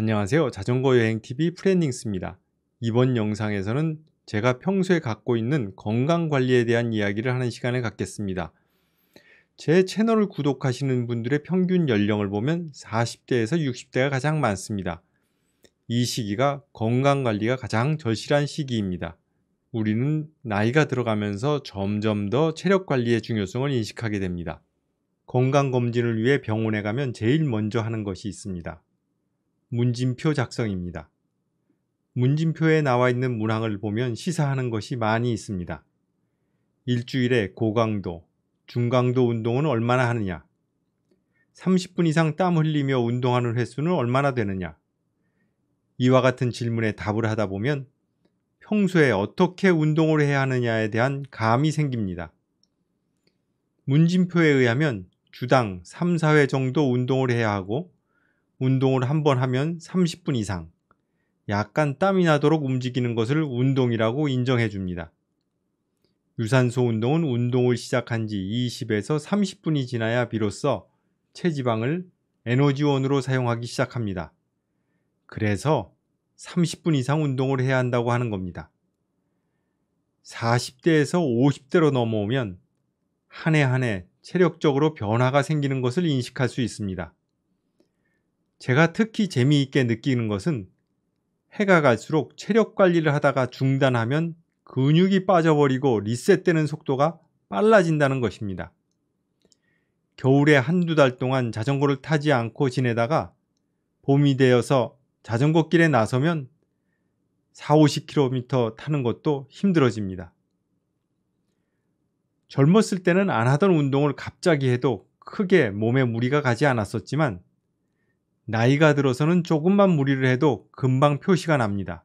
안녕하세요. 자전거 여행TV 프렌닝스입니다. 이번 영상에서는 제가 평소에 갖고 있는 건강관리에 대한 이야기를 하는 시간을 갖겠습니다. 제 채널을 구독하시는 분들의 평균 연령을 보면 40대에서 60대가 가장 많습니다. 이 시기가 건강관리가 가장 절실한 시기입니다. 우리는 나이가 들어가면서 점점 더 체력관리의 중요성을 인식하게 됩니다. 건강검진을 위해 병원에 가면 제일 먼저 하는 것이 있습니다. 문진표 작성입니다. 문진표에 나와 있는 문항을 보면 시사하는 것이 많이 있습니다. 일주일에 고강도, 중강도 운동은 얼마나 하느냐, 30분 이상 땀 흘리며 운동하는 횟수는 얼마나 되느냐. 이와 같은 질문에 답을 하다 보면 평소에 어떻게 운동을 해야 하느냐에 대한 감이 생깁니다. 문진표에 의하면 주당 3, 4회 정도 운동을 해야 하고 운동을 한 번 하면 30분 이상, 약간 땀이 나도록 움직이는 것을 운동이라고 인정해 줍니다. 유산소 운동은 운동을 시작한 지 20에서 30분이 지나야 비로소 체지방을 에너지원으로 사용하기 시작합니다. 그래서 30분 이상 운동을 해야 한다고 하는 겁니다. 40대에서 50대로 넘어오면 한 해 한 해 체력적으로 변화가 생기는 것을 인식할 수 있습니다. 제가 특히 재미있게 느끼는 것은 해가 갈수록 체력 관리를 하다가 중단하면 근육이 빠져버리고 리셋되는 속도가 빨라진다는 것입니다. 겨울에 한두 달 동안 자전거를 타지 않고 지내다가 봄이 되어서 자전거 길에 나서면 40-50km 타는 것도 힘들어집니다. 젊었을 때는 안 하던 운동을 갑자기 해도 크게 몸에 무리가 가지 않았었지만 나이가 들어서는 조금만 무리를 해도 금방 표시가 납니다.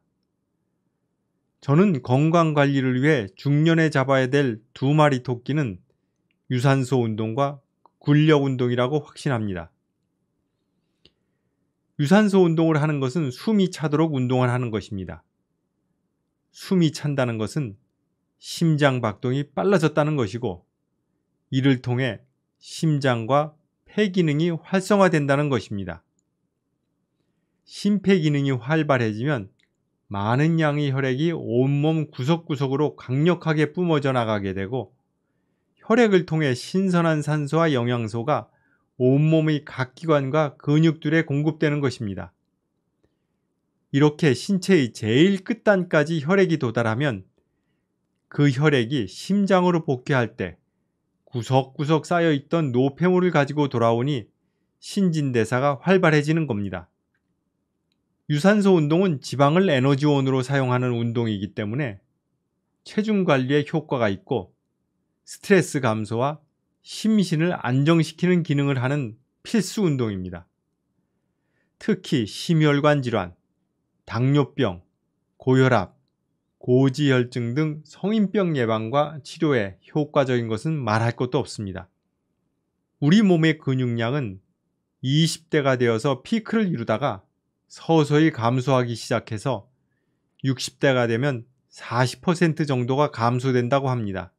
저는 건강관리를 위해 중년에 잡아야 될 2마리 토끼는 유산소 운동과 근력 운동이라고 확신합니다. 유산소 운동을 하는 것은 숨이 차도록 운동을 하는 것입니다. 숨이 찬다는 것은 심장 박동이 빨라졌다는 것이고 이를 통해 심장과 폐 기능이 활성화된다는 것입니다. 심폐기능이 활발해지면 많은 양의 혈액이 온몸 구석구석으로 강력하게 뿜어져 나가게 되고 혈액을 통해 신선한 산소와 영양소가 온몸의 각 기관과 근육들에 공급되는 것입니다. 이렇게 신체의 제일 끝단까지 혈액이 도달하면 그 혈액이 심장으로 복귀할 때 구석구석 쌓여있던 노폐물을 가지고 돌아오니 신진대사가 활발해지는 겁니다. 유산소 운동은 지방을 에너지원으로 사용하는 운동이기 때문에 체중 관리에 효과가 있고 스트레스 감소와 심신을 안정시키는 기능을 하는 필수 운동입니다. 특히 심혈관 질환, 당뇨병, 고혈압, 고지혈증 등 성인병 예방과 치료에 효과적인 것은 말할 것도 없습니다. 우리 몸의 근육량은 20대가 되어서 피크를 이루다가 서서히 감소하기 시작해서 60대가 되면 40% 정도가 감소된다고 합니다.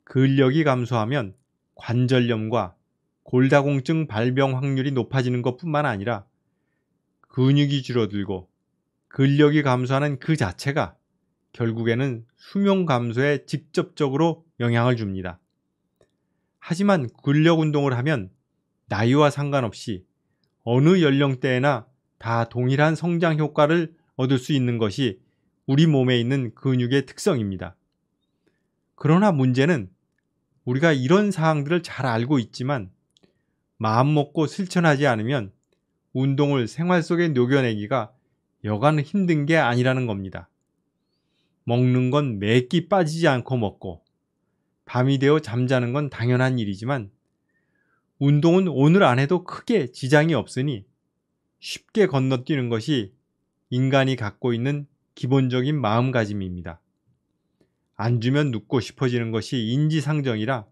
근력이 감소하면 관절염과 골다공증 발병 확률이 높아지는 것뿐만 아니라 근육이 줄어들고 근력이 감소하는 그 자체가 결국에는 수명 감소에 직접적으로 영향을 줍니다. 하지만 근력 운동을 하면 나이와 상관없이 어느 연령대에나 다 동일한 성장 효과를 얻을 수 있는 것이 우리 몸에 있는 근육의 특성입니다. 그러나 문제는 우리가 이런 사항들을 잘 알고 있지만 마음먹고 실천하지 않으면 운동을 생활 속에 녹여내기가 여간 힘든 게 아니라는 겁니다. 먹는 건 매 끼 빠지지 않고 먹고 밤이 되어 잠자는 건 당연한 일이지만 운동은 오늘 안 해도 크게 지장이 없으니 쉽게 건너뛰는 것이 인간이 갖고 있는 기본적인 마음가짐입니다. 안 주면 눕고 싶어지는 것이 인지상정이라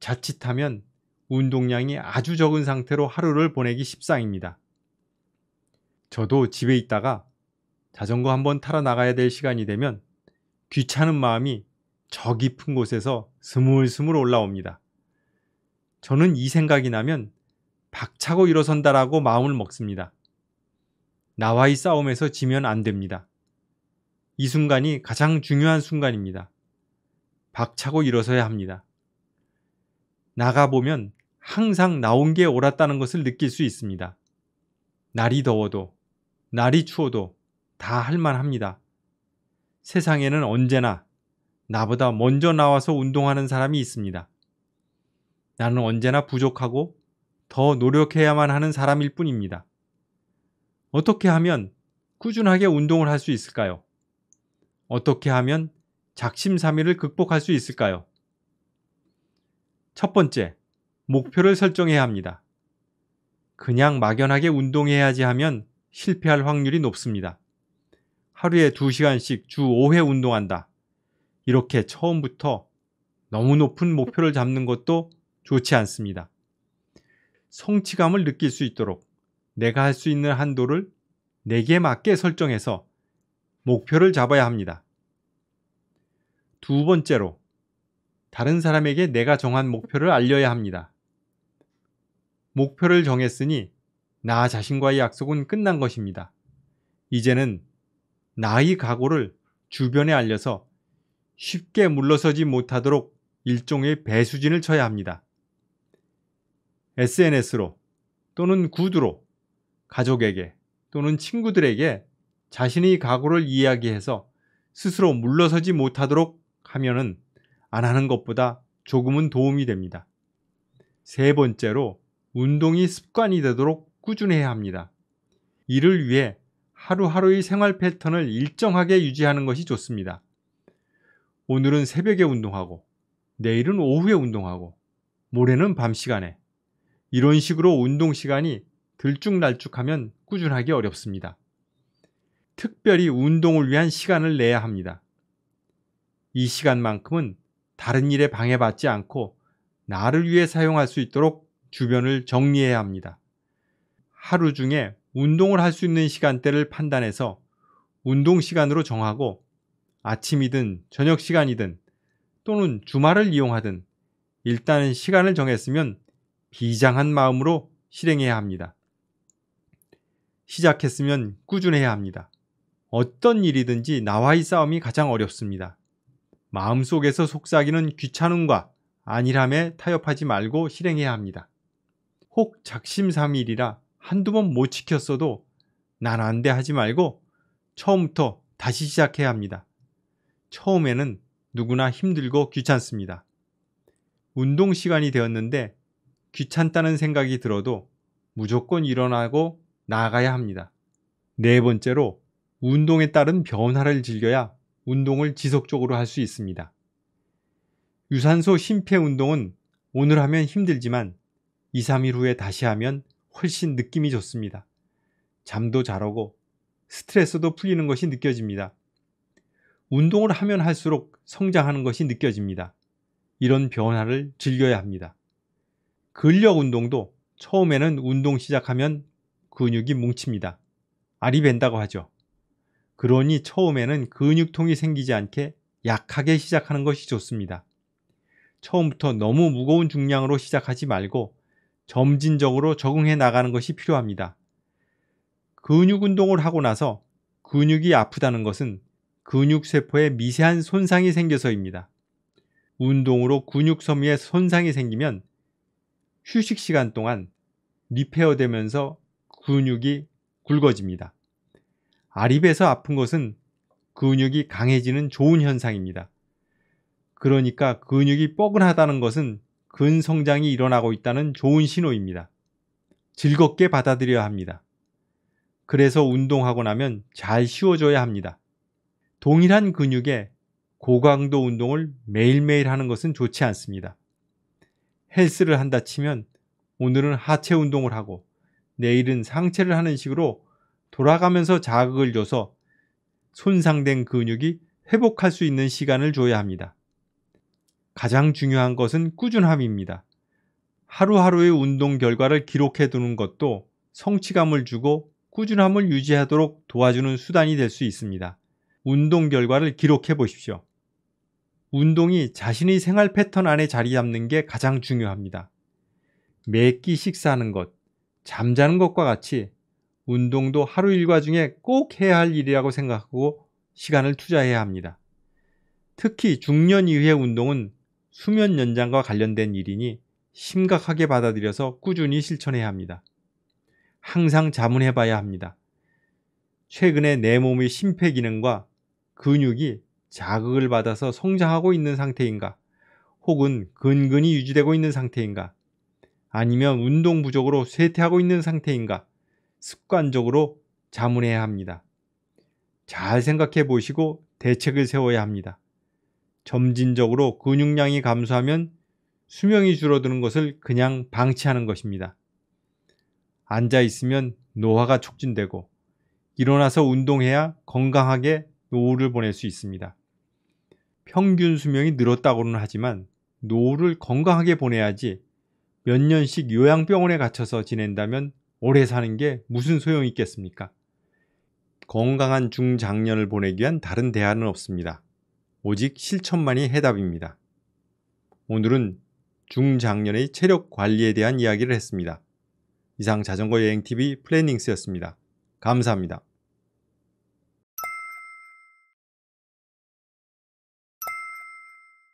자칫하면 운동량이 아주 적은 상태로 하루를 보내기 십상입니다. 저도 집에 있다가 자전거 한번 타러 나가야 될 시간이 되면 귀찮은 마음이 저 깊은 곳에서 스물스물 올라옵니다. 저는 이 생각이 나면 박차고 일어선다라고 마음을 먹습니다. 나와의 싸움에서 지면 안 됩니다. 이 순간이 가장 중요한 순간입니다. 박차고 일어서야 합니다. 나가보면 항상 나온 게 옳았다는 것을 느낄 수 있습니다. 날이 더워도, 날이 추워도 다 할만합니다. 세상에는 언제나 나보다 먼저 나와서 운동하는 사람이 있습니다. 나는 언제나 부족하고 더 노력해야만 하는 사람일 뿐입니다. 어떻게 하면 꾸준하게 운동을 할 수 있을까요? 어떻게 하면 작심삼일을 극복할 수 있을까요? 첫 번째, 목표를 설정해야 합니다. 그냥 막연하게 운동해야지 하면 실패할 확률이 높습니다. 하루에 2시간씩 주 5회 운동한다. 이렇게 처음부터 너무 높은 목표를 잡는 것도 좋지 않습니다. 성취감을 느낄 수 있도록 내가 할 수 있는 한도를 내게 맞게 설정해서 목표를 잡아야 합니다. 두 번째로, 다른 사람에게 내가 정한 목표를 알려야 합니다. 목표를 정했으니 나 자신과의 약속은 끝난 것입니다. 이제는 나의 각오를 주변에 알려서 쉽게 물러서지 못하도록 일종의 배수진을 쳐야 합니다. SNS로 또는 구두로 가족에게 또는 친구들에게 자신의 각오를 이야기해서 스스로 물러서지 못하도록 하면은 안 하는 것보다 조금은 도움이 됩니다. 세 번째로, 운동이 습관이 되도록 꾸준해야 합니다. 이를 위해 하루하루의 생활 패턴을 일정하게 유지하는 것이 좋습니다. 오늘은 새벽에 운동하고, 내일은 오후에 운동하고, 모레는 밤 시간에, 이런 식으로 운동 시간이 들쭉날쭉하면 꾸준하기 어렵습니다. 특별히 운동을 위한 시간을 내야 합니다. 이 시간만큼은 다른 일에 방해받지 않고 나를 위해 사용할 수 있도록 주변을 정리해야 합니다. 하루 중에 운동을 할 수 있는 시간대를 판단해서 운동 시간으로 정하고 아침이든 저녁 시간이든 또는 주말을 이용하든 일단은 시간을 정했으면 비장한 마음으로 실행해야 합니다. 시작했으면 꾸준해야 합니다. 어떤 일이든지 나와의 싸움이 가장 어렵습니다. 마음속에서 속삭이는 귀찮음과 안일함에 타협하지 말고 실행해야 합니다. 혹 작심삼일이라 한두 번 못 지켰어도 난 안 돼 하지 말고 처음부터 다시 시작해야 합니다. 처음에는 누구나 힘들고 귀찮습니다. 운동 시간이 되었는데 귀찮다는 생각이 들어도 무조건 일어나고 나아가야 합니다. 네 번째로, 운동에 따른 변화를 즐겨야 운동을 지속적으로 할 수 있습니다. 유산소 심폐 운동은 오늘 하면 힘들지만 2, 3일 후에 다시 하면 훨씬 느낌이 좋습니다. 잠도 잘 오고 스트레스도 풀리는 것이 느껴집니다. 운동을 하면 할수록 성장하는 것이 느껴집니다. 이런 변화를 즐겨야 합니다. 근력 운동도 처음에는 운동 시작하면 근육이 뭉칩니다. 알이 밴다고 하죠. 그러니 처음에는 근육통이 생기지 않게 약하게 시작하는 것이 좋습니다. 처음부터 너무 무거운 중량으로 시작하지 말고 점진적으로 적응해 나가는 것이 필요합니다. 근육 운동을 하고 나서 근육이 아프다는 것은 근육세포에 미세한 손상이 생겨서입니다. 운동으로 근육 섬유에 손상이 생기면 휴식 시간 동안 리페어 되면서 근육이 굵어집니다. 아립에서 아픈 것은 근육이 강해지는 좋은 현상입니다. 그러니까 근육이 뻐근하다는 것은 근성장이 일어나고 있다는 좋은 신호입니다. 즐겁게 받아들여야 합니다. 그래서 운동하고 나면 잘 쉬어줘야 합니다. 동일한 근육에 고강도 운동을 매일매일 하는 것은 좋지 않습니다. 헬스를 한다 치면 오늘은 하체 운동을 하고 내일은 상체를 하는 식으로 돌아가면서 자극을 줘서 손상된 근육이 회복할 수 있는 시간을 줘야 합니다. 가장 중요한 것은 꾸준함입니다. 하루하루의 운동 결과를 기록해 두는 것도 성취감을 주고 꾸준함을 유지하도록 도와주는 수단이 될 수 있습니다. 운동 결과를 기록해 보십시오. 운동이 자신의 생활 패턴 안에 자리 잡는 게 가장 중요합니다. 매 끼 식사하는 것, 잠자는 것과 같이 운동도 하루 일과 중에 꼭 해야 할 일이라고 생각하고 시간을 투자해야 합니다. 특히 중년 이후의 운동은 수면 연장과 관련된 일이니 심각하게 받아들여서 꾸준히 실천해야 합니다. 항상 자문해 봐야 합니다. 최근에 내 몸의 심폐기능과 근육이 자극을 받아서 성장하고 있는 상태인가, 혹은 근근히 유지되고 있는 상태인가, 아니면 운동 부족으로 쇠퇴하고 있는 상태인가 습관적으로 자문해야 합니다. 잘 생각해 보시고 대책을 세워야 합니다. 점진적으로 근육량이 감소하면 수명이 줄어드는 것을 그냥 방치하는 것입니다. 앉아 있으면 노화가 촉진되고 일어나서 운동해야 건강하게 노후를 보낼 수 있습니다. 평균 수명이 늘었다고는 하지만 노후를 건강하게 보내야지 몇 년씩 요양병원에 갇혀서 지낸다면 오래 사는 게 무슨 소용이 있겠습니까? 건강한 중장년을 보내기 위한 다른 대안은 없습니다. 오직 실천만이 해답입니다. 오늘은 중장년의 체력 관리에 대한 이야기를 했습니다. 이상 자전거 여행TV 플래닝스였습니다. 감사합니다.